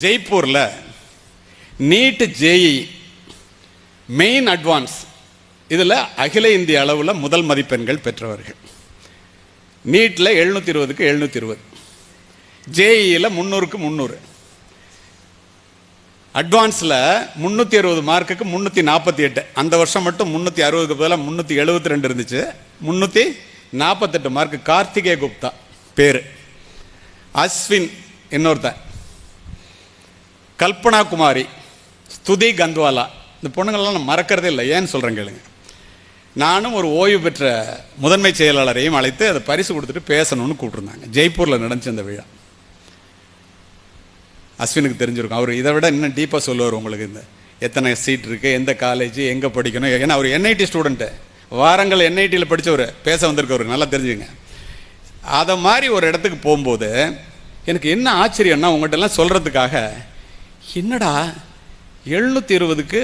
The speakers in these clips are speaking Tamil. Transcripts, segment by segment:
ஜெய்ப்பூரில் நீட் ஜேஇ மெயின் அட்வான்ஸ் இதில் அகில இந்திய அளவில் முதல் மதிப்பெண்கள் பெற்றவர்கள். நீட்டில் 720க்கு 720, ஜேஇயில் 300க்கு 300, அட்வான்ஸில் 360 மார்க்குக்கு 348. அந்த வருஷம் மட்டும் 360க்கு பதிலாக 372 இருந்துச்சு. 348 மார்க்கு. கார்த்திகே குப்தா பேர், அஸ்வின் இன்னொருத்தன், கல்பனா குமாரி, ஸ்துதி கந்த்வாலா. இந்த பொண்ணுங்களெல்லாம் நான் மறக்கிறதே இல்லை. ஏன்னு சொல்கிறேன் கேளுங்க. நானும் ஒரு ஓய்வு பெற்ற முதன்மை செயலாளரையும் அழைத்து அதை பரிசு கொடுத்துட்டு பேசணும்னு கூப்பிட்டுருந்தாங்க. ஜெய்ப்பூரில் நடந்துச்சு அந்த விழா. அஸ்வினுக்கு தெரிஞ்சிருக்கும், அவர் இதை விட இன்னும் டீப்பாக சொல்லுவார் உங்களுக்கு. இந்த எத்தனை சீட் இருக்குது, எந்த காலேஜ், எங்கே படிக்கணும். ஏன்னா அவர் என்ஐடி ஸ்டூடெண்ட்டு, வாரங்கள் என்ஐடியில் படித்தவர், பேச வந்திருக்கவர், நல்லா தெரிஞ்சுங்க. அதை மாதிரி ஒரு இடத்துக்கு போகும்போது எனக்கு என்ன ஆச்சரியம்னா, உங்கள்கிட்ட எல்லாம் சொல்கிறதுக்காக, என்னடா 720க்கு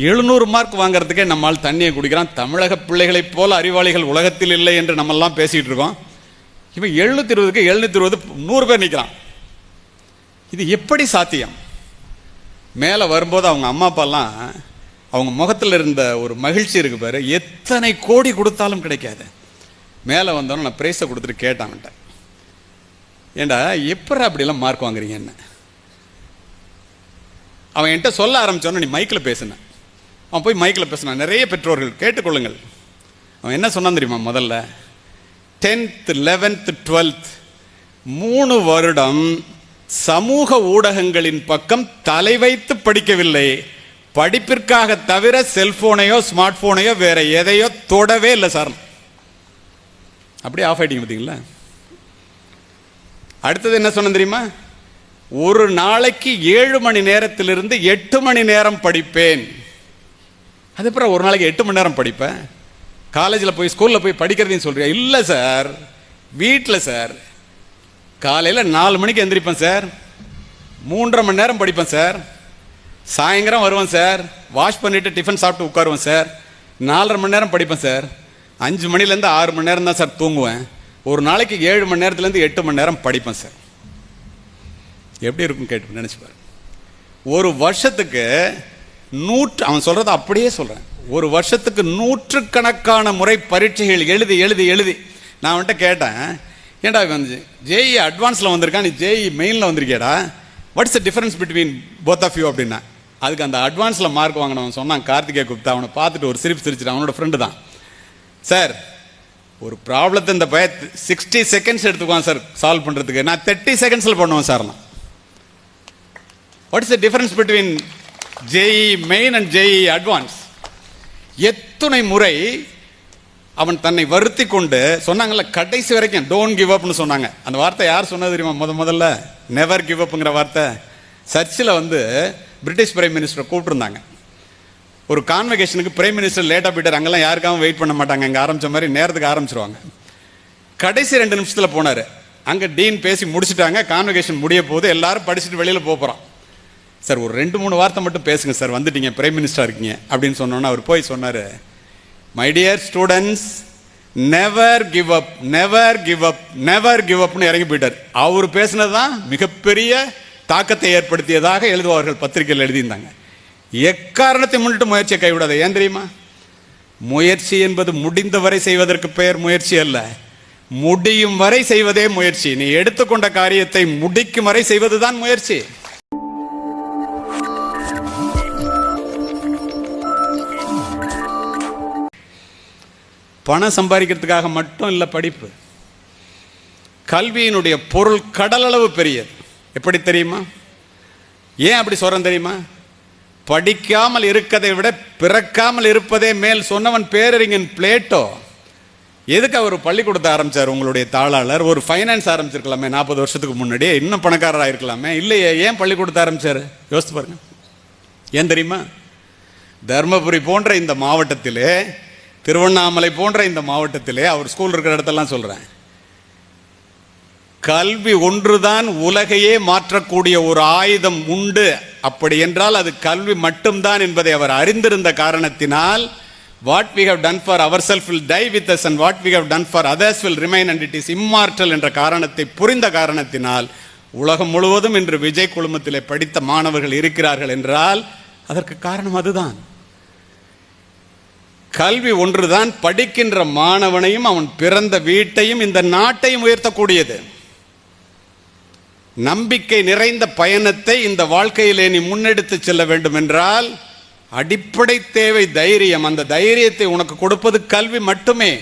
700 மார்க் வாங்கிறதுக்கே நம்மால் தண்ணியை குடிக்கிறான், தமிழக பிள்ளைகளைப் போல அறிவாளிகள் உலகத்தில் இல்லை என்று நம்மெல்லாம் பேசிகிட்டு இருக்கோம். இவன் 720க்கு 720 100 பேர் நிற்கிறான். இது எப்படி சாத்தியம்? மேலே வரும்போது அவங்க அம்மா அப்பாலாம், அவங்க முகத்தில் இருந்த ஒரு மகிழ்ச்சி இருக்கு பாரு, எத்தனை கோடி கொடுத்தாலும் கிடைக்காது. மேலே வந்தோன்னு நான் ப்ரைஸை கொடுத்துட்டு கேட்டான்ட்ட, ஏண்டா எப்படா அப்படிலாம் மார்க் வாங்குறீங்க என்ன? அவன் என்கிட்ட சொல்ல ஆரம்பிச்சோன்னு, நீ மைக்கில் பேசுன. அவன் போய் மைக்கில் பேசினான். நிறைய பெற்றோர்கள் கேட்டுக்கொள்ளுங்கள். அவன் என்ன சொன்னான் தெரியுமா? முதல்ல 10th 11th 12th 3 வருடம் சமூக ஊடகங்களின் பக்கம் தலை வைத்து படிக்கவில்லை. படிப்பிற்காக தவிர செல்போனையோ ஸ்மார்ட் போனையோ வேற எதையோ தொடவே இல்லை சார். அப்படியே ஆஃப் ஆயிட்டீங்க பார்த்தீங்களா? அடுத்தது என்ன சொன்ன தெரியுமா? ஒரு நாளைக்கு 7 மணி நேரத்திலிருந்து 8 மணி நேரம் படிப்பேன். அதுக்கப்புறம் ஒரு நாளைக்கு 8 மணி நேரம் படிப்பேன். காலேஜில் போய் ஸ்கூலில் போய் படிக்கிறதுன்னு சொல்றியா? இல்லை சார், வீட்டில் சார். காலையில் 4 மணிக்கு எந்திரிப்பேன் சார், 3.5 மணி நேரம் படிப்பேன் சார். சாயந்தரம் வருவேன் சார், வாஷ் பண்ணிவிட்டு டிஃபன் சாப்பிட்டு உட்காருவேன் சார், 4.5 மணி நேரம் படிப்பேன் சார். 5 மணிலேருந்து 6 மணி நேரம் தான் சார் தூங்குவேன். ஒரு நாளைக்கு 7 மணி நேரத்துலேருந்து 8 மணி நேரம் படிப்பேன் சார். எப்படி இருக்கும் கேட்டு நினைச்சுப்பாரு. ஒரு வருஷத்துக்கு அவன் சொல்றத அப்படியே சொல்றேன், ஒரு வருஷத்துக்கு 100கணக்கான முறை பரீட்சைகள் எழுதி எழுதி எழுதி. நான் அவன்கிட்ட கேட்டேன், ஏன்டா வந்து ஜேஇ அட்வான்ஸில் வந்திருக்கான், நீ ஜேஇ மெயினில் வந்திருக்கேடா, what's the difference between both of you அப்படின்னா. அதுக்கு அந்த அட்வான்ஸில் மார்க் வாங்கினவன் சொன்னான், கார்த்திகே குப்தா. அவனை பார்த்துட்டு ஒரு சிரிச்சிட்டு, அவனோட ஃப்ரெண்டு தான். சார், ஒரு ப்ராப்ளத்தை இந்த 60 செகண்ட்ஸ் எடுத்துக்குவான் சார் சால்வ் பண்ணுறதுக்கு, நான் 30 செகண்ட்ஸில் பண்ணுவேன் சார். நான் what is the difference between JEE main and JEE advance? எத்தனை முறை அவன் தன்னை வருத்தி கொண்டு சொன்னாங்கல்ல, கடைசி வரைக்கும் டோன்ட் கிவ் அப்னு சொன்னாங்க. அந்த வார்த்தை யார் சொன்னது தெரியுமா? முதல்ல நெவர் கிவ் அப்ங்கிற வார்த்தை. சர்ச்சில் வந்து பிரிட்டிஷ் பிரைம் மினிஸ்டரை கூப்பிட்டுருந்தாங்க ஒரு கான்வெகேஷனுக்கு. பிரைம் மினிஸ்டர் லேட்டாக போயிட்டார். அங்கெல்லாம் யாருக்காகவும் வெயிட் பண்ண மாட்டாங்க, இங்கே ஆரம்பித்த மாதிரி நேரத்துக்கு ஆரம்பிச்சிருவாங்க. கடைசி 2 நிமிஷத்தில் போனார். அங்கே டீன் பேசி முடிச்சுட்டாங்க, கான்வெகேஷன் முடிய போது, எல்லாரும் படிச்சுட்டு வெளியில் போகிறோம். சார், ஒரு 2-3 வார்த்தை மட்டும் பேசுங்க சார், வந்துட்டீங்க, பிரைம் மினிஸ்டராக இருக்கீங்க அப்படின்னு சொன்னோன்னா அவர் போய் சொன்னார், my dear students, never give up, never give up, never give அப்னு இறங்கி போயிட்டார். அவர் பேசினது தான் மிகப்பெரிய தாக்கத்தை ஏற்படுத்தியதாக எழுதுவார்கள், பத்திரிகையில் எழுதியிருந்தாங்க. எக்காரணத்தை முன்னிட்டு முயற்சியை கைவிடாத. ஏன் தெரியுமா? முயற்சி என்பது முடிந்தவரை செய்வதற்கு பெயர் முயற்சி அல்ல, முடியும் வரை செய்வதே முயற்சி. நீ எடுத்துக்கொண்ட காரியத்தை முடிக்கும் வரை செய்வதுதான் முயற்சி. பணம் சம்பாதிக்கிறதுக்காக மட்டும் இல்லை படிப்பு. கல்வியினுடைய பொருள் கடலளவு பெரியது. எப்படி தெரியுமா? ஏன் அப்படி சொல்றேன் தெரியுமா? படிக்காமல் இருக்கதை விட பிறக்காமல் இருப்பதே மேல் சொன்னவன் பேரறிஞன் பிளேட்டோ. எதுக்கு அவர் பள்ளிக்கூடத்தை ஆரம்பிச்சார்? உங்களுடைய தாளாளர் ஒரு ஃபைனான்ஸ் ஆரம்பிச்சிருக்கலாமே 40 வருஷத்துக்கு முன்னாடியே, இன்னும் பணக்காரராக இருக்கலாமே. இல்லையே, ஏன் பள்ளிக்கூடத்தை ஆரம்பிச்சார்? யோசித்து பாருங்க. ஏன் தெரியுமா? தர்மபுரி போன்ற இந்த மாவட்டத்திலே, திருவண்ணாமலை போன்ற இந்த மாவட்டத்திலே, அவர் ஸ்கூல் இருக்கிற இடத்தெல்லாம் சொல்றேன், கல்வி ஒன்றுதான் உலகையே மாற்றக்கூடிய ஒரு ஆயுதம் உண்டு. அப்படி என்றால் அது கல்வி மட்டும்தான் என்பதை அவர் அறிந்திருந்த காரணத்தினால், what we have done for ourselves will die with us and what we have done for others will remain and it is immortal என்ற காரணத்தை புரிந்த காரணத்தினால் உலகம் முழுவதும் இன்று விஜய் குழுமத்திலே படித்த மாணவர்கள் இருக்கிறார்கள் என்றால் அதற்கு காரணம் அதுதான். கல்வி ஒன்றுதான் படிக்கின்ற மாணவனையும் அவன் பிறந்த வீட்டையும் இந்த நாட்டையும் உயர்த்தக்கூடியது. நம்பிக்கை நிறைந்த பயணத்தை இந்த வாழ்க்கையிலே நீ முன்னெடுத்து செல்ல வேண்டும் என்றால் அடிப்படை தேவை தைரியம். அந்த தைரியத்தை உனக்கு கொடுப்பது கல்வி மட்டுமே.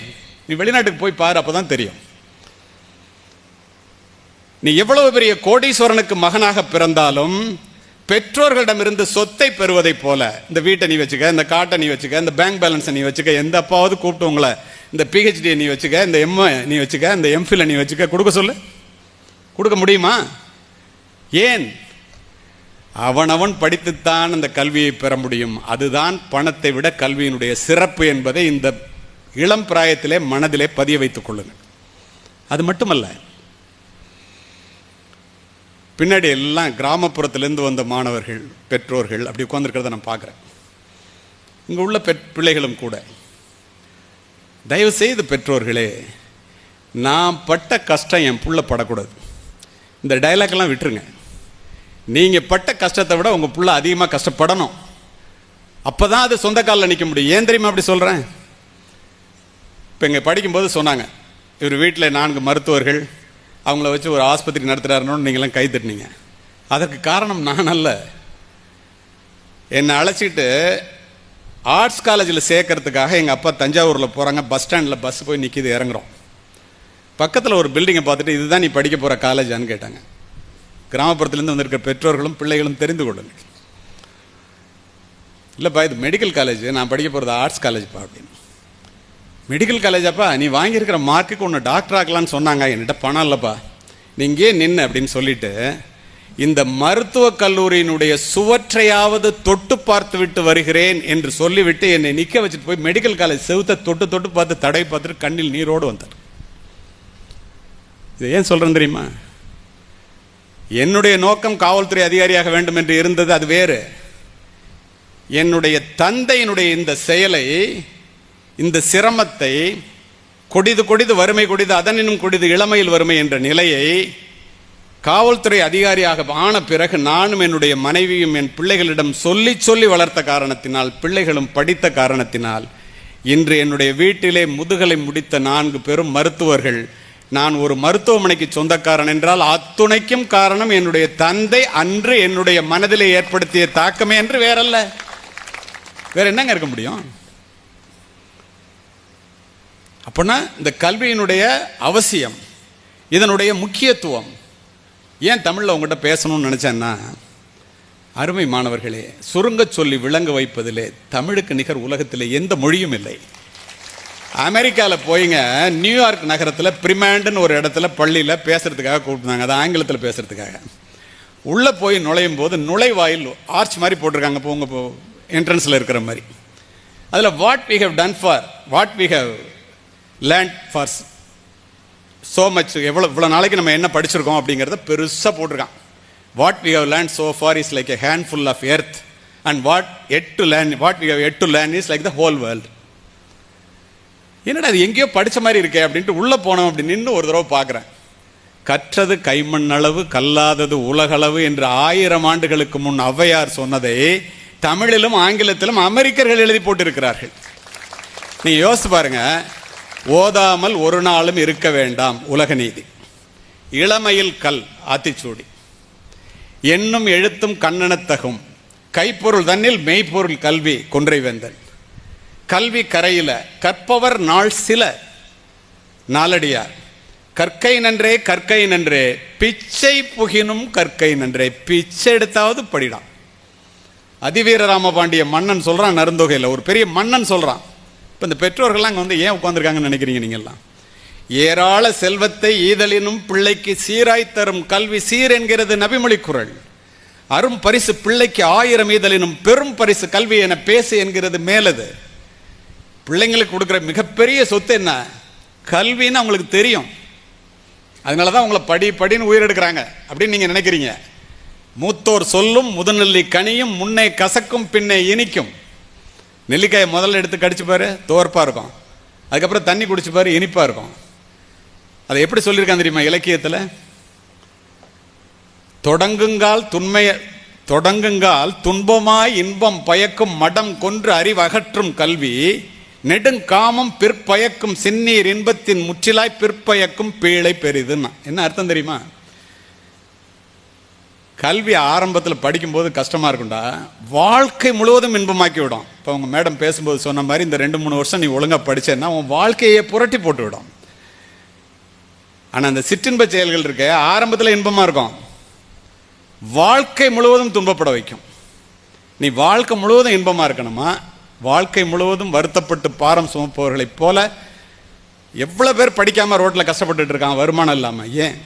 நீ வெளிநாட்டுக்கு போய் பாரு, அப்பதான் தெரியும். நீ எவ்வளவு பெரிய கோடீஸ்வரனுக்கு மகனாக பிறந்தாலும் பெற்றோர்களிடமிருந்து சொத்தை பெறுவதை போல, இந்த வீட்டை நீ வச்சுக்க, இந்த காட்டை நீ வச்சுக்க, இந்த பேங்க் பேலன்ஸை நீ வச்சுக்க, எந்த அப்பாவது கூப்பிட்டு உங்களை இந்த பிஹெச்டியை நீ வச்சுக்க, இந்த எம்ஏ நீ வச்சுக்க, இந்த எம்ஃபில் நீ வச்சுக்க, கொடுக்க சொல்லு, கொடுக்க முடியுமா? ஏன்? அவனவன் படித்துத்தான் அந்த கல்வியை பெற முடியும். அதுதான் பணத்தை விட கல்வியினுடைய சிறப்பு என்பதை இந்த இளம் பிராயத்திலே மனதிலே பதிய வைத்துக் கொள்ளுங்கள். அது மட்டுமல்ல, பின்னாடி எல்லாம் கிராமப்புறத்திலிருந்து வந்த மாணவர்கள், பெற்றோர்கள் அப்படி உட்கார்ந்துருக்கிறத நான் பார்க்குறேன். இங்கே உள்ள பிள்ளைகளும் கூட. தயவு செய்து பெற்றோர்களே, நான் பட்ட கஷ்டம் என் புள்ள படக்கூடாது. இந்த டைலாக்லாம் விட்டுருங்க. நீங்கள் பட்ட கஷ்டத்தை விட உங்கள் புள்ள அதிகமாக கஷ்டப்படணும். அப்போ தான் அது சொந்த காலில் நிற்க முடியும். ஏன் தெரியுமா அப்படி சொல்கிறேன்? இப்போ இங்கே படிக்கும்போது சொன்னாங்க, இவர் வீட்டில் 4 மருத்துவர்கள், அவங்கள வச்சு ஒரு ஆஸ்பத்திரி நடத்துகிறாருன்னு நீங்களாம் கை தட்டினீங்க. அதற்கு காரணம் நான் அல்ல. என்னை அழைச்சிட்டு ஆர்ட்ஸ் காலேஜில் சேர்க்கறதுக்காக எங்கள் அப்பா தஞ்சாவூரில் போகிறாங்க. பஸ் ஸ்டாண்டில் பஸ் போய் நிற்கிது, இறங்குறோம். பக்கத்தில் ஒரு பில்டிங்கை பார்த்துட்டு இதுதான் நீ படிக்க போகிற காலேஜான்னு கேட்டாங்க. கிராமப்புறத்துலேருந்து வந்திருக்கிற பெற்றோர்களும் பிள்ளைகளும் தெரிந்து கொள்ளுங்கள். இல்லைப்பா, இது மெடிக்கல் காலேஜ், நான் படிக்க போகிறது ஆர்ட்ஸ் காலேஜ்ப்பா அப்படின்னு. மெடிக்கல் காலேஜாப்பா, நீ வாங்கியிருக்கிற மார்க்குக்கு ஒன்று டாக்டர் ஆக்கலான்னு சொன்னாங்க, என்கிட்ட பணம் இல்லைப்பா, நீ இங்கே நின்று அப்படின்னு சொல்லிட்டு இந்த மருத்துவக் கல்லூரியினுடைய சுவற்றையாவது தொட்டு பார்த்து விட்டு வருகிறேன் என்று சொல்லிவிட்டு என்னை நிற்க வச்சுட்டு போய் மெடிக்கல் காலேஜ் செவுத்தை தொட்டு தொட்டு பார்த்து தடவை பார்த்துட்டு கண்ணில் நீரோடு வந்தார். இது ஏன் சொல்கிறேன் தெரியுமா? என்னுடைய நோக்கம் காவல்துறை அதிகாரியாக வேண்டும் என்று இருந்தது, அது வேறு. என்னுடைய தந்தையினுடைய இந்த செயலை, இந்த சிரமத்தை, கொடிது கொடிது வறுமை கொடிது அதனினும் கொடிது இளமையில் வறுமை என்ற நிலையை காவல்துறை அதிகாரியாக ஆன பிறகு நானும் என்னுடைய மனைவியும் என் பிள்ளைகளிடம் சொல்லி சொல்லி வளர்த்த காரணத்தினால், பிள்ளைகளும் படித்த காரணத்தினால் இன்று என்னுடைய வீட்டிலே முதுகலை முடித்த 4 பேரும் மருத்துவர்கள். நான் ஒரு மருத்துவமனைக்கு சொந்தக்காரன் என்றால் அத்துணைக்கும் காரணம் என்னுடைய தந்தை அன்று என்னுடைய மனதிலே ஏற்படுத்திய தாக்கமே என்று வேறல்ல. வேற என்னங்க இருக்க முடியும்? அப்படின்னா இந்த கல்வியினுடைய அவசியம், இதனுடைய முக்கியத்துவம் ஏன் தமிழில் உங்கள்கிட்ட பேசணும்னு நினச்சேன்னா, அருமை மாணவர்களே, சுருங்க சொல்லி விளங்க வைப்பதிலே தமிழுக்கு நிகர் உலகத்திலே எந்த மொழியும் இல்லை. அமெரிக்காவில் போய்ங்க, நியூயார்க் நகரத்தில் பிரிமாண்டுன்னு ஒரு இடத்துல பள்ளியில் பேசுகிறதுக்காக கூப்பிட்டுருந்தாங்க. அது ஆங்கிலத்தில் பேசுகிறதுக்காக. உள்ளே போய் நுழையும் போது நுழைவாயில் ஆர்ச் மாதிரி போட்டிருக்காங்க, இப்போ உங்கள் என்ட்ரன்ஸில் இருக்கிற மாதிரி. அதில் what we have done far, what we have learnt for so much, இவ்வளோ நாளைக்கு நம்ம என்ன படிச்சிருக்கோம் அப்படிங்கிறத பெருசாக போட்டிருக்கான். What we have learn so far is like a handful of earth and what we have yet to learn is like the whole world. என்னடா அது எங்கேயோ படித்த மாதிரி இருக்கே அப்படின்ட்டு உள்ளே போனோம். அப்படி நின்று ஒரு தடவை பார்க்குறேன். கற்றது கைமண்ணளவு கல்லாதது உலகளவு என்று 1000 ஆண்டுகளுக்கு முன் ஔவையார் சொன்னதை தமிழிலும் ஆங்கிலத்திலும் அமெரிக்கர்கள் எழுதி போட்டிருக்கிறார்கள். நீங்க யோசிச்சு பாருங்க. ஓதாமல் ஒரு நாளும் இருக்க வேண்டாம், உலக நீதி. இளமையில் கல் ஆத்திச்சூடி, எண்ணும் எழுத்தும் கண்ணனத்தகும், கைப்பொருள் தன்னில் மெய்ப்பொருள் கல்வி கொன்றை வேந்தன். கல்வி கரையில கற்பவர் நாள் சில நாளடியார், கற்கை நன்றே கற்கை நன்றே பிச்சை புகினும் கற்கை நன்றே. பிச்சை எடுத்தாவது படிடான். அதிவீர ராமபாண்டிய மன்னன் சொல்றான் நருந்தொகையில், ஒரு பெரிய மன்னன் சொல்றான். இப்போ இந்த பெற்றோர்கள்லாம் அங்கே வந்து ஏன் உட்காந்துருக்காங்கன்னு நினைக்கிறீங்க நீங்கள்லாம்? ஏராள செல்வத்தை ஈதலினும் பிள்ளைக்கு சீராய் தரும் கல்வி சீர் என்கிறது நபிமொழி குறள். அரும் பரிசு பிள்ளைக்கு 1000 ஈதலினும் பெரும் பரிசு கல்வி என பேசு என்கிறது மேலது. பிள்ளைங்களுக்கு கொடுக்குற மிகப்பெரிய சொத்து என்ன? கல்வின்னு அவங்களுக்கு தெரியும். அதனால தான் உங்களை படின்னு உயிரெடுக்கிறாங்க அப்படின்னு நீங்கள் நினைக்கிறீங்க. மூத்தோர் சொல்லும் முதுநெல்லி கனியும் முன்னே கசக்கும் பின்னே இனிக்கும். நெல்லிக்காயை முதல்ல எடுத்து கடிச்சு பாரு, தோற்பாக இருக்கும். அதுக்கப்புறம் தண்ணி குடிச்சு பாரு, இனிப்பாக இருக்கும். அதை எப்படி சொல்லியிருக்காங்க தெரியுமா இலக்கியத்தில்? தொடங்குங்கால் துன்பமாய் இன்பம் பயக்கும் மடம் கொன்று அறிவகற்றும் கல்வி நெடுங்காமம் பிற்பயக்கும் சின்னீர் இன்பத்தின் முற்றிலாய் பிற்பயக்கும் பீழை பெரிதுன்னா என்ன அர்த்தம் தெரியுமா? கல்வி ஆரம்பத்தில் படிக்கும்போது கஷ்டமாக இருக்கும்டா, வாழ்க்கை முழுவதும் இன்பமாக்கி விடும். இப்போ அவங்க மேடம் பேசும்போது சொன்ன மாதிரி இந்த 2-3 வருஷம் நீ ஒழுங்காக படித்தேன்னா உன் வாழ்க்கையை புரட்டி போட்டு விடும். ஆனால் அந்த சிற்றின்ப செயல்கள் இருக்க ஆரம்பத்தில் இன்பமாக இருக்கும், வாழ்க்கை முழுவதும் துன்பப்பட வைக்கும். நீ வாழ்க்கை முழுவதும் இன்பமாக இருக்கணுமா, வாழ்க்கை முழுவதும் வருத்தப்பட்டு பாரம் சுமப்பவர்களைப் போல எவ்வளோ பேர் படிக்காமல் ரோட்டில் கஷ்டப்பட்டுட்டு இருக்கான் வருமானம் இல்லாமல்? ஏன்?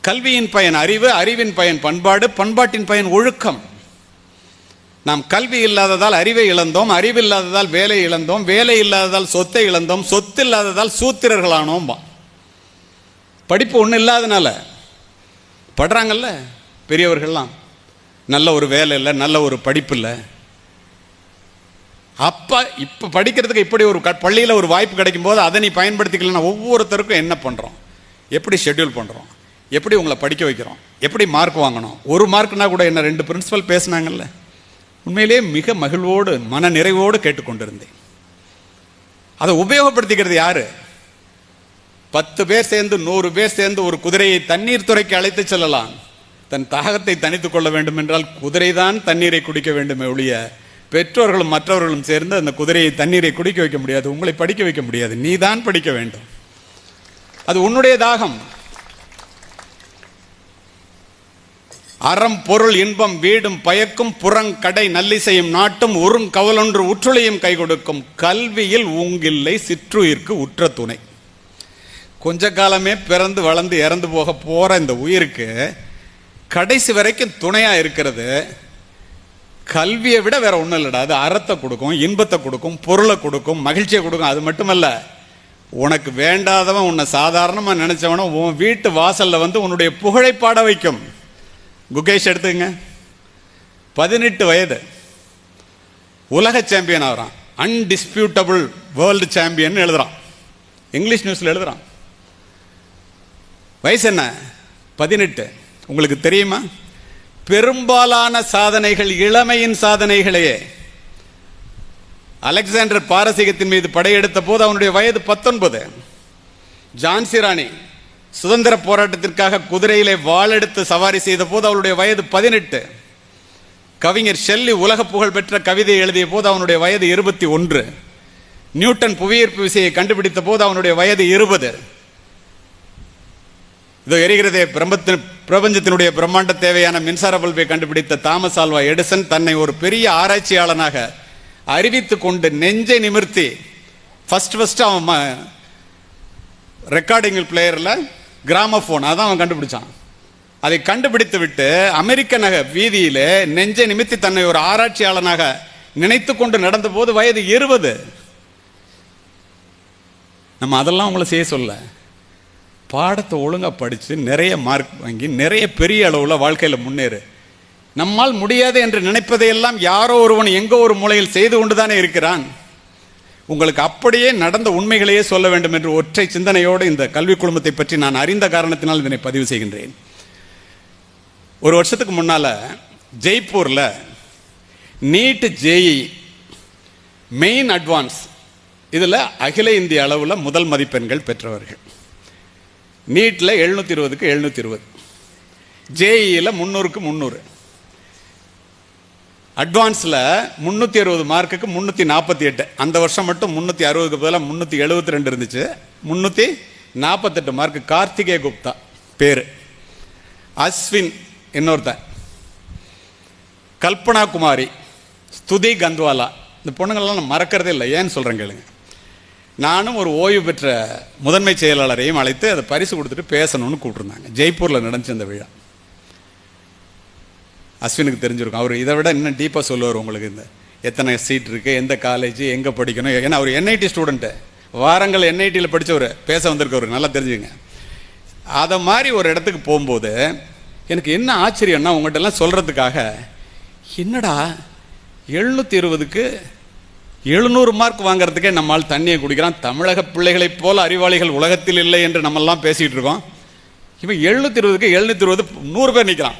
கல்வியின் பயன் அறிவு, அறிவின் பயன் பண்பாடு, பண்பாட்டின் பயன் ஒழுக்கம். நாம் கல்வி இல்லாததால் அறிவை இழந்தோம், அறிவு இல்லாததால் வேலை இழந்தோம், வேலை இல்லாததால் சொத்தை இழந்தோம், சொத்து இல்லாததால் சூத்திரர்களானோம். படிப்பு ஒன்றும் இல்லாதனால படுறாங்கல்ல பெரியவர்கள்லாம், நல்ல ஒரு வேலை இல்லை, நல்ல ஒரு படிப்பு இல்லை. அப்போ இப்போ படிக்கிறதுக்கு இப்படி ஒரு பள்ளியில் ஒரு வாய்ப்பு கிடைக்கும் போது அதை நீ பயன்படுத்திக்கலன்னா ஒவ்வொருத்தருக்கும் என்ன பண்ணுறோம், எப்படி ஷெட்யூல் பண்ணுறோம், எப்படி உங்களை படிக்க வைக்கிறோம், எப்படி மார்க் வாங்கணும். ஒரு மார்க்னா கூட என்ன 2 பிரின்சிபல் பேசினாங்கல்ல, உண்மையிலே மிக மகிழ்வோடு மன நிறைவோடு கேட்டுக்கொண்டிருந்தேன். அதை உபயோகப்படுத்திக்கிறது யாரு? 10 பேர் சேர்ந்து 100 பேர் சேர்ந்து ஒரு குதிரையை தண்ணீர் துறைக்கு அழைத்து செல்லலாம். தன் தாகத்தை தணித்துக் கொள்ள வேண்டும் என்றால் குதிரை தான் தண்ணீரை குடிக்க வேண்டுமே ஒழிய பெற்றோர்களும் மற்றவர்களும் சேர்ந்து அந்த குதிரையை தண்ணீரை குடிக்க வைக்க முடியாது, உங்களை படிக்க வைக்க முடியாது. நீ தான் படிக்க வேண்டும், அது உன்னுடைய தாகம். அறம் பொருள் இன்பம் வீடும் பயக்கும் புறங்கடை நல்லிசையும் நாட்டும் ஒருங் கவலொன்று உற்றுளையும் கை கொடுக்கும் கல்வியில் ஊங்கில்லை சிற்றுயிர்க்கு உற்ற துணை. கொஞ்ச காலமே பிறந்து வளர்ந்து இறந்து போக போற இந்த உயிருக்கு கடைசி வரைக்கும் துணையா இருக்கிறது கல்வியை விட வேற ஒன்றும் இல்லடா. அது அறத்தை கொடுக்கும், இன்பத்தை கொடுக்கும், பொருளை கொடுக்கும், மகிழ்ச்சியை கொடுக்கும். அது மட்டுமல்ல, உனக்கு வேண்டாதவன் உன்னை சாதாரணமா நினைச்சவன உன் வீட்டு வாசல்ல வந்து உன்னுடைய புகழை பாட வைக்கும். குகேஷ் எடுத்துங்க, 18 வயது உலக சாம்பியன் ஆகிறான், அன்டிஸ்பியூட்டபிள் வேர்ல்டு சாம்பியன் எழுதுறான், இங்கிலீஷ் நியூஸ்ல எழுதுறான். வயசு என்ன? 18. உங்களுக்கு தெரியுமா, பெரும்பாலான சாதனைகள் இளமையின் சாதனைகளையே. அலெக்சாண்டர் பாரசீகத்தின் மீது படையெடுத்த போது அவனுடைய வயது 19. ஜான்சி ராணி சுதந்திர போராட்டத்திற்காக குதிரையிலே வாளெடுத்து சவாரி செய்த போது அவளுடைய வயது 18. கவிஞர் ஷெல்லி உலக புகழ் பெற்ற கவிதை எழுதிய போது அவனுடைய வயது 21. நியூட்டன் புவியீர்ப்பு விசையை கண்டுபிடித்த போது அவனுடைய வயது 20. இதோ எரிகிறதே பிரபஞ்சத்தினுடைய பிரம்மாண்ட தேவையான மின்சார பல்பை கண்டுபிடித்த தாமஸ் ஆல்வா எடிசன் தன்னை ஒரு பெரிய ஆராய்ச்சியாளனாக அறிவித்துக் கொண்டு நெஞ்சை நிமிர்த்தி ஃபர்ஸ்ட் அவன் ரெக்கார்டிங் பிளேயர்ல கிராமபோன் அதான் அவன் கண்டுபிடிச்சான். அதை கண்டுபிடித்து விட்டு அமெரிக்க நகர் வீதியிலே நெஞ்சை நிமித்தி தன்னை ஒரு ஆராய்ச்சியாளனாக நினைத்து கொண்டு நடந்த போது வயது 20. நம்ம அதெல்லாம் உங்களை செய்ய சொல்ல, பாடத்தை ஒழுங்கா படிச்சு நிறைய மார்க் வாங்கி நிறைய பெரிய அளவுல வாழ்க்கையில முன்னேறு. நம்மால் முடியாது என்று நினைப்பதையெல்லாம் யாரோ ஒருவன் எங்கோ ஒரு மூலையில் செய்து கொண்டுதானே இருக்கிறான். உங்களுக்கு அப்படியே நடந்த உண்மைகளையே சொல்ல வேண்டும் என்று ஒற்றை சிந்தனையோடு இந்த கல்வி குழுமத்தை பற்றி நான் அறிந்த காரணத்தினால் இதனை பதிவு செய்கின்றேன். ஒரு வருஷத்துக்கு முன்னால ஜெய்ப்பூர்ல நீட் ஜேஇ மெயின் அட்வான்ஸ் இதில் அகில இந்திய அளவில் முதல் மதிப்பெண்கள் பெற்றவர்கள். நீட்ல 720க்கு 720, ஜேஇல 300க்கு 300, அட்வான்ஸில் 360 மார்க்குக்கு 348. அந்த வருஷம் மட்டும் 360க்கு பதிலாக 372 இருந்துச்சு. 348 மார்க்கு. கார்த்திகே குப்தா பேரு, அஸ்வின் இன்னொருத்தன், கல்பனா குமாரி, ஸ்துதி கந்த்வாலா. இந்த பொண்ணுங்கள்லாம் நான் மறக்கிறதே இல்லை. ஏன்னு சொல்கிறேன் கேளுங்க. நானும் ஒரு ஓய்வு பெற்ற முதன்மை செயலாளரையும் அழைத்து அதை பரிசு கொடுத்துட்டு பேசணும்னு கூப்பிட்டுருந்தாங்க. ஜெய்ப்பூரில் நடந்துச்சு அந்த விழா. அஸ்வினுக்கு தெரிஞ்சிருக்கும், அவர் இதை விட இன்னும் டீப்பாக சொல்லுவார் உங்களுக்கு. இந்த எத்தனை சீட் இருக்குது, எந்த காலேஜ், எங்கே படிக்கணும். ஏன்னா அவர் என்ஐடி ஸ்டூடெண்ட்டு, வாரங்கள் என்ஐடியில் படித்தவர், பேச வந்திருக்கவர், நல்லா தெரிஞ்சுங்க. அதை மாதிரி ஒரு இடத்துக்கு போகும்போது எனக்கு என்ன ஆச்சரியம்னா, உங்கள்கிட்ட எல்லாம் சொல்கிறதுக்காக, என்னடா 720க்கு 700 மார்க் வாங்கிறதுக்கே நம்மால் தண்ணியை குடிக்கிறான், தமிழக பிள்ளைகளைப் போல அறிவாளிகள் உலகத்தில் இல்லை என்று நம்மெல்லாம் பேசிகிட்டு இருக்கோம். இவன் 720க்கு 720 100 பேர் நிற்கிறான்.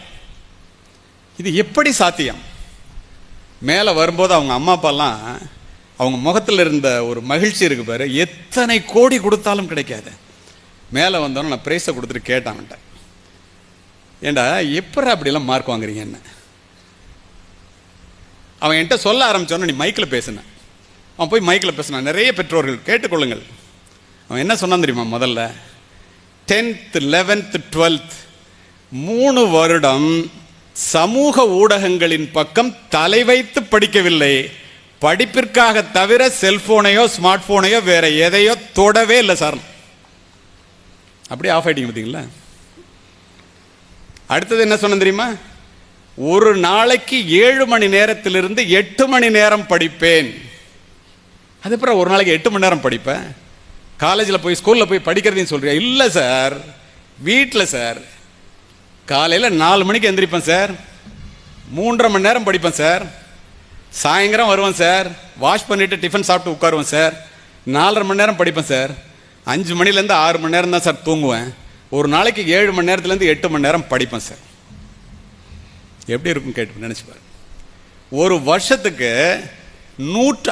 இது எப்படி சாத்தியம்? மேலே வரும்போது அவங்க அம்மா அப்பாலாம் அவங்க முகத்தில் இருந்த ஒரு மகிழ்ச்சி இருக்கு பாரு, எத்தனை கோடி கொடுத்தாலும் கிடைக்காது. மேலே வந்தோன்னு நான் ப்ரைஸை கொடுத்துட்டு கேட்டான்ட்ட, ஏண்டா எப்படா அப்படிலாம் மார்க் வாங்குறீங்க என்ன? அவன் என்கிட்ட சொல்ல ஆரம்பிச்சோன்னா, நீ மைக்கில் பேசுனேன். அவன் போய் மைக்கில் பேசினான். நிறைய பெற்றோர்கள் கேட்டுக்கொள்ளுங்கள். அவன் என்ன சொன்னான் தெரியுமா? முதல்ல 10th 11th 12th 3 வருடம் சமூக ஊடகங்களின் பக்கம் தலை வைத்து படிக்கவில்லை. படிப்பிற்காக தவிர செல்போனையோ ஸ்மார்ட் போனையோ வேற எதையோ தொடவே இல்லை சார். அப்படியே ஆஃப் ஆயிட்டீங்க பார்த்தீங்களா? அடுத்தது என்ன சொன்ன தெரியுமா? ஒரு நாளைக்கு 7 மணி நேரத்திலிருந்து 8 மணி நேரம் படிப்பேன். அதுக்கப்புறம் ஒரு நாளைக்கு 8 மணி நேரம் படிப்பேன். காலேஜில் போய் ஸ்கூலில் போய் படிக்கிறதையும் சொல்றியா? இல்லை சார், வீட்டில் சார். காலையில் 4 மணிக்கு எந்திரிப்பேன் சார், 3.5 மணி நேரம் படிப்பேன் சார். சாயந்தரம் வருவேன் சார், வாஷ் பண்ணிவிட்டு டிஃபன் சாப்பிட்டு உட்காருவேன் சார், 4.5 மணி நேரம் படிப்பேன் சார். 5 மணிலேருந்து 6 மணி நேரம் தான் சார் தூங்குவேன். ஒரு நாளைக்கு 7 மணி நேரத்துலேருந்து 8 மணி நேரம் படிப்பேன் சார். எப்படி இருக்கும் கேட்டு நினச்சிப்பார். ஒரு வருஷத்துக்கு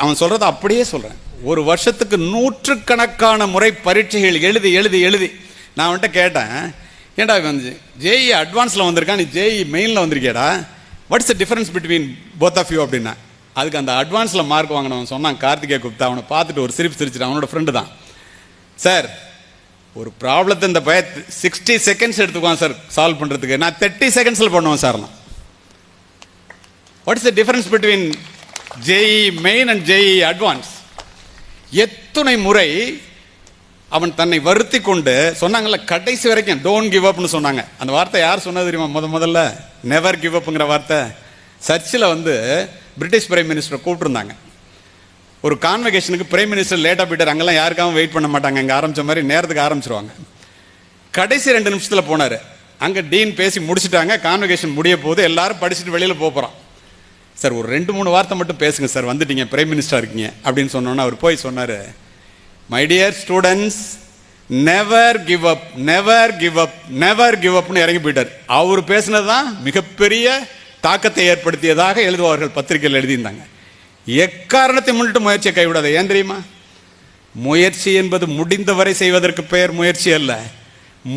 அவன் சொல்கிறத அப்படியே சொல்கிறேன், ஒரு வருஷத்துக்கு 100கணக்கான முறை பரீட்சைகள் எழுதி எழுதி எழுதி. நான் அவன்கிட்ட கேட்டேன், ஏன்டா வந்து ஜேஇ அட்வான்ஸில் வந்திருக்கான், நீ ஜேஇ மெயினில் வந்திருக்கேடா, what's the difference between both of you அப்படின்னா. அதுக்கு அந்த அட்வான்ஸில் மார்க் வாங்கினவன் சொன்னான், கார்த்திகே குப்தா. அவனை பார்த்துட்டு ஒரு சிரிச்சிட்டு, அவனோட ஃப்ரெண்டு தான். சார், ஒரு ப்ராப்ளத்தை இந்த 60 செகண்ட்ஸ் எடுத்துக்குவான் சார் சால்வ் பண்ணுறதுக்கு, நான் 30 செகண்ட்ஸில் பண்ணுவேன் சார். நான் what's the difference between JEE main and JEE advance. எத்தனை முறை அவன் தன்னை வருத்தி கொண்டு சொன்னாங்கல்ல, கடைசி வரைக்கும் டோன்ட் கிவ் அப்னு சொன்னாங்க. அந்த வார்த்தை யார் சொன்னது தெரியுமா? முதல்ல நெவர் கிவ் அப்ங்கிற வார்த்தை. சர்ச்சில் வந்து பிரிட்டிஷ் பிரைம் மினிஸ்டரை கூப்பிட்டுருந்தாங்க ஒரு கான்வெகேஷனுக்கு. பிரைம் மினிஸ்டர் லேட்டாக போயிட்டார். அங்கெல்லாம் யாருக்காகவும் வெயிட் பண்ண மாட்டாங்க, அங்கே ஆரம்பித்த மாதிரி நேரத்துக்கு ஆரம்பிச்சிருவாங்க. கடைசி 2 நிமிஷத்தில் போனார். அங்கே டீன் பேசி முடிச்சுட்டாங்க, கான்வெகேஷன் முடிய போது, எல்லாரும் படிச்சுட்டு வெளியில் போகிறான். சார், ஒரு 2-3 வார்த்தை மட்டும் பேசுங்க சார், வந்துட்டீங்க, பிரைம் மினிஸ்டர் இருக்கீங்க அப்படின்னு சொன்னோன்னா அவர் போய் சொன்னார், my dear students, never give up, never give up, never give அப்னு இறங்கி போயிட்டார். அவர் பேசினது தான் மிகப்பெரிய தாக்கத்தை ஏற்படுத்தியதாக எழுதுவார்கள், பத்திரிகையில் எழுதியிருந்தாங்க. எக்காரணத்தை முன்னிட்டு முயற்சியை கைவிடாத. ஏன் தெரியுமா? முயற்சி என்பது முடிந்தவரை செய்வதற்கு பெயர் முயற்சி அல்ல,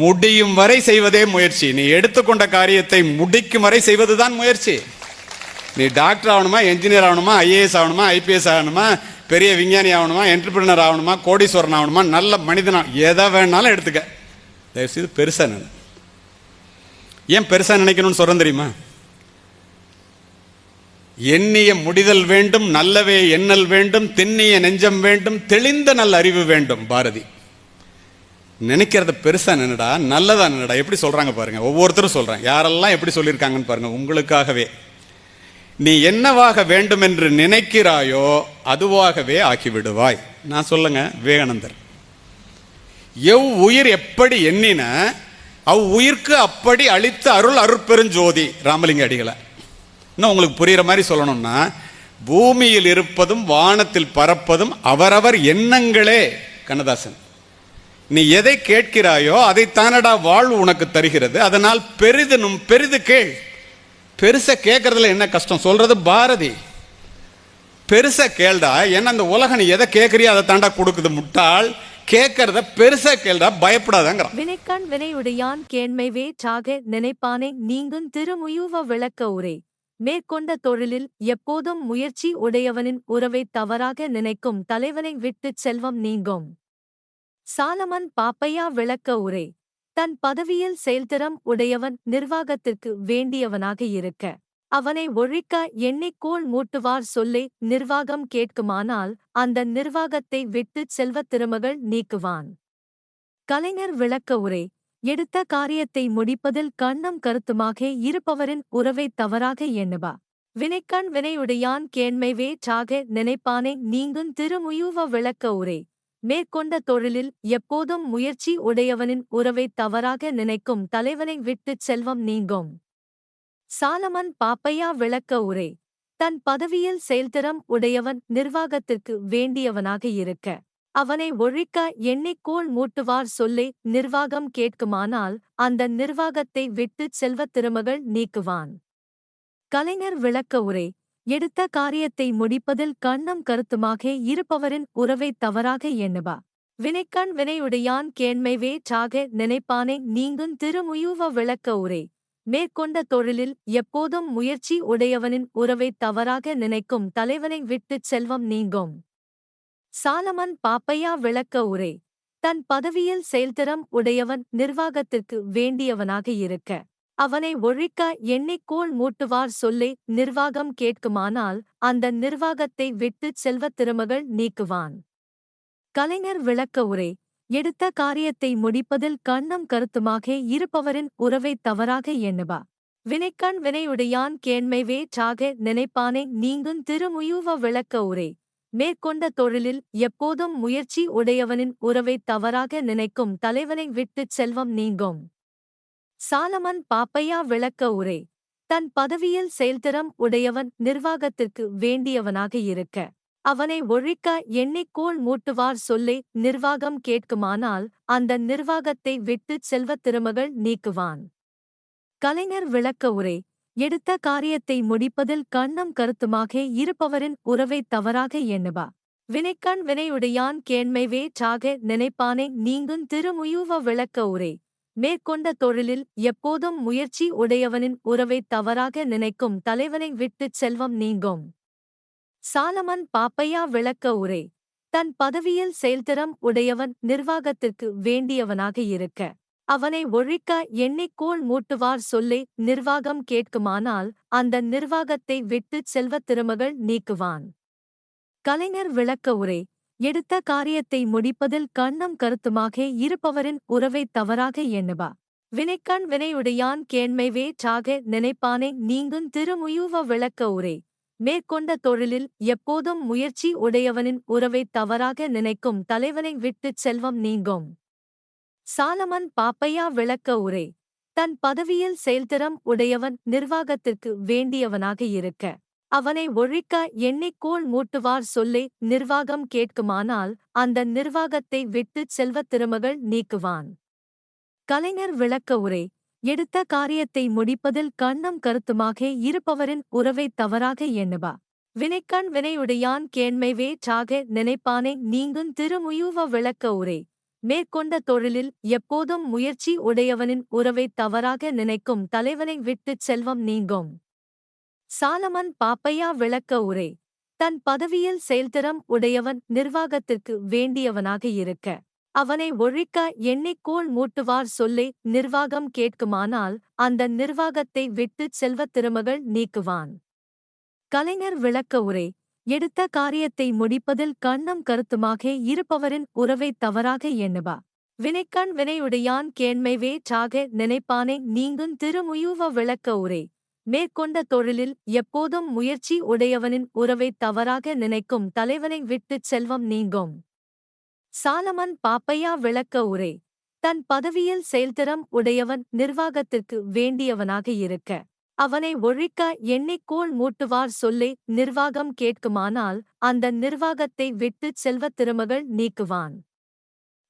முடியும் வரை செய்வதே முயற்சி. நீ எடுத்துக்கொண்ட காரியத்தை முடிக்கும் வரை செய்வதுதான் முயற்சி. நீ டாக்டர் ஆகணுமா, என்ஜினியர் ஆகணுமா, ஐஏஎஸ் ஆகணுமா, ஐபிஎஸ் ஆகணுமா, பெரிய விஞ்ஞானி ஆகணுமா, என்டர்பிரினர் ஆகணுமா, கோடீஸ்வரன் ஆகணுமா, நல்ல மனிதனா, எதை வேணாலும் எடுத்துக்க. தயவுசெய்து பெருசா நினை. ஏன் பெருசா நினைக்கணும்னு சொல்றேன் தெரியுமா? எண்ணிய முடிதல் வேண்டும், நல்லவே எண்ணல் வேண்டும், திண்ணிய நெஞ்சம் வேண்டும், தெளிந்த நல்ல அறிவு வேண்டும். பாரதி. நினைக்கிறத பெருசா நினைடா, நல்லதா நினைடா. எப்படி சொல்றாங்க பாருங்க, ஒவ்வொருத்தரும் சொல்றாங்க. யாரெல்லாம் எப்படி சொல்லியிருக்காங்கன்னு பாருங்க. உங்களுக்காகவே நீ என்னவாக வேண்டும் என்று நினைக்கிறாயோ அதுவாகவே ஆக்கிவிடுவாய். நான் சொல்லுங்க, விவேகானந்தர். எவ் உயிர் எப்படி எண்ணின அவ் உயிர்க்கு அப்படி அளித்த அருள் அருட்பெருஞ்சோதி. ராமலிங்க அடிகளை. இன்னும் உங்களுக்கு புரியுற மாதிரி சொல்லணும்னா, பூமியில் இருப்பதும் வானத்தில் பறப்பதும் அவரவர் எண்ணங்களே. கண்ணதாசன். நீ எதை கேட்கிறாயோ அதை தானடா வாழ்வு உனக்கு தருகிறது, அதனால் பெரிதனும் பெரிது கேள். பெருசா கேட்கறதுல என்ன கஷ்டம் சொல்றது பாரதி. பெருசா கேள்டா, ஏன்னா அந்த உலகம் நீ எதை கேட்கறியோ அதை தாண்டா கொடுக்குது. முட்டாள், கேட்கறத பெருசா கேள்டா, பயப்படாதங்கிறான். வினைக்கண் வினையுடையான் கேண்மைவே சாக நினைப்பானே நீங்கும் திருமுயுவ விளக்க உரை. மேற்கொண்ட தொழிலில் எப்போதும் முயற்சி உடையவனின் உறவை தவறாக நினைக்கும் தலைவனை விட்டுச் செல்வம் நீங்கும். சாலமன் பாப்பையா விளக்க உரை. தன் பதவியில் செயல்திறம் உடையவன் நிர்வாகத்திற்கு வேண்டியவனாக இருக்க அவனை ஒழிக்க எண்ணிக்கோள் மூட்டுவார் சொல்லை நிர்வாகம் கேட்குமானால் அந்த நிர்வாகத்தை விட்டுச் செல்வத் திருமகள் நீக்குவான். கலைஞர் விளக்க உரை. எடுத்த காரியத்தை முடிப்பதில் கண்ணும் கருத்துமாக இருப்பவரின் உறவை தவறாக எண்ணுபா. வினைக்கண் வினையுடையான் கேண்மைவே சாக நினைப்பானே நீங்கும் திருமுயுவ விளக்க உரை. மேற்கொண்ட தொழிலில் எப்போதும் முயற்சி உடையவனின் உறவை தவறாக நினைக்கும் தலைவனை விட்டுச் செல்வம் நீங்கும். சாலமன் பாப்பையா விளக்க உரை. தன் பதவியில் செயல்திறம் உடையவன் நிர்வாகத்திற்கு வேண்டியவனாக இருக்க அவனை ஒழிக்க எண்ணிக்கோள் மூட்டுவார் சொல்லை நிர்வாகம் கேட்குமானால் அந்த நிர்வாகத்தை விட்டுச் செல்வத் திருமகள் நீக்குவான். கலைஞர் விளக்க உரை. எடுத்த காரியத்தை முடிப்பதில் கண்ணும் கருத்துமாக இருப்பவரின் உறவைத் தவறாக எண்ணுபா. வினைக்கண் வினையுடையான் கேண்மைவே சாக நினைப்பானை நீங்குந் திருமுயுவ விளக்க உரை. மேற்கொண்ட தொழிலில் எப்போதும் முயற்சி உடையவனின் உறவைத் தவறாக நினைக்கும் தலைவனை விட்டுச் செல்வம் நீங்கும். சாலமன் பாப்பையா விளக்க உரை. தன் பதவியில் செயல்திறம் உடையவன் நிர்வாகத்திற்கு வேண்டியவனாக இருக்க அவனை ஒழிக்க எண்ணிக்கோள் மூட்டுவார் சொல்லை நிர்வாகம் கேட்குமானால் அந்த நிர்வாகத்தை விட்டுச் செல்வத் திருமகள் நீக்குவான். கலைஞர் விளக்க உரை. எடுத்த காரியத்தை முடிப்பதில் கண்ணும் கருத்துமாக இருப்பவரின் உறவைத் தவறாக எண்ணுபா. வினைக்கண் வினையுடையான் கேண்மைவே சாக நினைப்பானை நீங்குந் திருமுயுவ விளக்க உரை. மேற்கொண்ட தொழிலில் எப்போதும் முயற்சி உடையவனின் உறவைத் தவறாக நினைக்கும் தலைவனை விட்டுச் செல்வம் நீங்கும். சாலமன் பாப்பையா விளக்க உரை. தன் பதவியில் செயல்திறம் உடையவன் நிர்வாகத்திற்கு வேண்டியவனாக இருக்க அவனை ஒழிக்க எண்ணிக்கோள் மூட்டுவார் சொல்லை நிர்வாகம் கேட்குமானால் அந்த நிர்வாகத்தை விட்டுச் செல்வத் திருமகள் நீக்குவான். கலைஞர் விளக்க உரை. எடுத்த காரியத்தை முடிப்பதில் கண்ணும் கருத்துமாக இருப்பவரின் உறவைத் தவறாக எண்ணுபா. வினைக்கண் வினையுடையான் கேண்மைவே சாக நினைப்பானை நீங்குந் திருமுயுவ விளக்க உரை. மேற்கொண்ட தொழிலில் எப்போதும் முயற்சி உடையவனின் உறவைத் தவறாக நினைக்கும் தலைவனை விட்டுச் செல்வம் நீங்கும். சாலமன் பாப்பையா விளக்க உரை. தன் பதவியில் செயல்திறம் உடையவன் நிர்வாகத்திற்கு வேண்டியவனாக இருக்க அவனை ஒழிக்க எண்ணிக்கோள் மூட்டுவார் சொல்லை நிர்வாகம் கேட்குமானால் அந்த நிர்வாகத்தை விட்டுச் செல்வத் திருமகள் நீக்குவான். கலைஞர் விளக்க உரை. எடுத்த காரியத்தை முடிப்பதில் கண்ணும் கருத்துமாக இருப்பவரின் உறவைத் தவறாக எண்ணுபா. வினைக்கண் வினையுடையான் கேண்மைவே சாக நினைப்பானை நீங்குந் திருமுயுவ விளக்க உரை. மேற்கொண்ட தொழிலில் எப்போதும் முயற்சி உடையவனின் உறவைத் தவறாக நினைக்கும் தலைவனை விட்டுச் செல்வம் நீங்கும். சாலமன் பாப்பையா விளக்க உரை. தன் பதவியில் செயல்திறம் உடையவன் நிர்வாகத்திற்கு வேண்டியவனாக இருக்க அவனை ஒழிக்க எண்ணிக்கோள் மூட்டுவார் சொல்லை நிர்வாகம் கேட்குமானால் அந்த நிர்வாகத்தை விட்டுச் செல்வத் திருமகள் நீக்குவான். கலைஞர் விளக்க உரை. எடுத்த காரியத்தை முடிப்பதில் கண்ணும் கருத்துமாக இருப்பவரின் உறவைத் தவறாக எண்ணுபா. வினைக்கண் வினையுடையான் கேண்மைவே சாக நினைப்பானை நீங்குந் திருமுயுவ விளக்க உரை. மேற்கொண்ட தொழிலில் எப்போதும் முயற்சி உடையவனின் உறவைத் தவறாக நினைக்கும் தலைவனை விட்டுச் செல்வம் நீங்கும். சாலமன் பாப்பையா விளக்க உரை. தன் பதவியில் செயல்திறம் உடையவன் நிர்வாகத்திற்கு வேண்டியவனாக இருக்க அவனை ஒழிக்க எண்ணிக்கோள் மூட்டுவார் சொல்லை நிர்வாகம் கேட்குமானால் அந்த நிர்வாகத்தை விட்டுச் செல்வத் திருமகள் நீக்குவான். கலைஞர் விளக்க உரை. எடுத்த காரியத்தை முடிப்பதில் கண்ணும் கருத்துமாக இருப்பவரின் உறவைத் தவறாக எண்ணுபா. வினைக்கண் வினையுடையான் கேண்மைவே சாக நினைப்பானை நீங்குந் திருமுயுவ விளக்க உரை. மேற்கொண்ட தொழிலில் எப்போதும் முயற்சி உடையவனின் உறவைத் தவறாக நினைக்கும் தலைவனை விட்டுச் செல்வம் நீங்கும். சாலமன் பாப்பையா விளக்க உரை. தன் பதவியில் செயல்திறம் உடையவன் நிர்வாகத்திற்கு வேண்டியவனாக இருக்க அவனை ஒழிக்க எண்ணிக்கோள் மூட்டுவார் சொல்லை நிர்வாகம் கேட்குமானால் அந்த நிர்வாகத்தை விட்டுச் செல்வத் திருமகள் நீக்குவான்.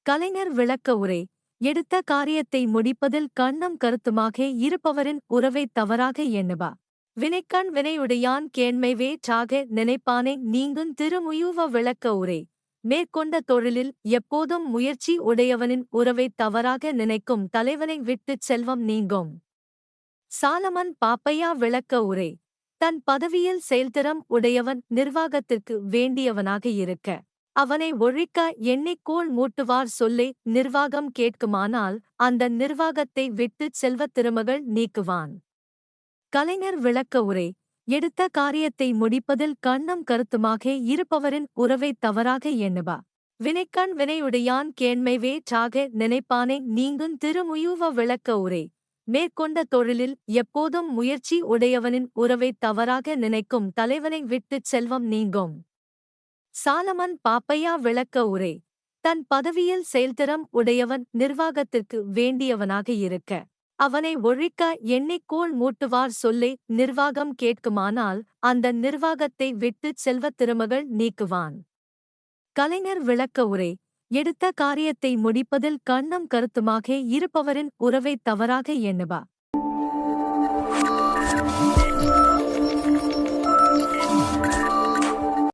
கலைஞர் விளக்க உரை. எடுத்த காரியத்தை முடிப்பதில் கண்ணும் கருத்துமாக இருப்பவரின் உறவைத் தவறாக எண்ணுபா. வினைக்கண் வினையுடையான் கேண்மைவே சாக நினைப்பானை நீங்குந் திருமுயுவ விளக்க உரை. மேற்கொண்ட தொழிலில் எப்போதும் முயற்சி உடையவனின் உறவைத் தவறாக நினைக்கும் தலைவனை விட்டுச் செல்வம் நீங்கும். சாலமன் பாப்பையா விளக்க உரை. தன் பதவியில் செயல்திறம் உடையவன் நிர்வாகத்திற்கு வேண்டியவனாக இருக்க அவனை ஒழிக்க எண்ணிக்கோள் மூட்டுவார் சொல்லை நிர்வாகம் கேட்குமானால் அந்த நிர்வாகத்தை விட்டுச் செல்வத் திருமகள் நீக்குவான். கலைஞர் விளக்க உரை. எடுத்த காரியத்தை முடிப்பதில் கண்ணும் கருத்துமாக இருப்பவரின் உறவைத் தவறாக எண்ணுபா. வினைக்கண் வினையுடையான் கேண்மைவே சாக நினைப்பானை நீங்குந் திருமுயுவ விளக்க உரை. மேற்கொண்ட தொழிலில் எப்போதும் முயற்சி உடையவனின் உறவைத் தவறாக நினைக்கும் தலைவனை விட்டுச் செல்வம் நீங்கும். சாலமன் பாப்பையா விளக்க உரை. தன் பதவியில் செயல்திறம் உடையவன் நிர்வாகத்திற்கு வேண்டியவனாக இருக்க அவனை ஒழிக்க எண்ணிக்கோள் மூட்டுவார் சொல்லை நிர்வாகம் கேட்குமானால் அந்த நிர்வாகத்தை விட்டுச் செல்வத் திருமகள் நீக்குவான். கலைஞர் விளக்க உரை. எடுத்த காரியத்தை முடிப்பதில் கண்ணும் கருத்துமாக இருப்பவரின் உறவை தவறாக எண்ணுபா.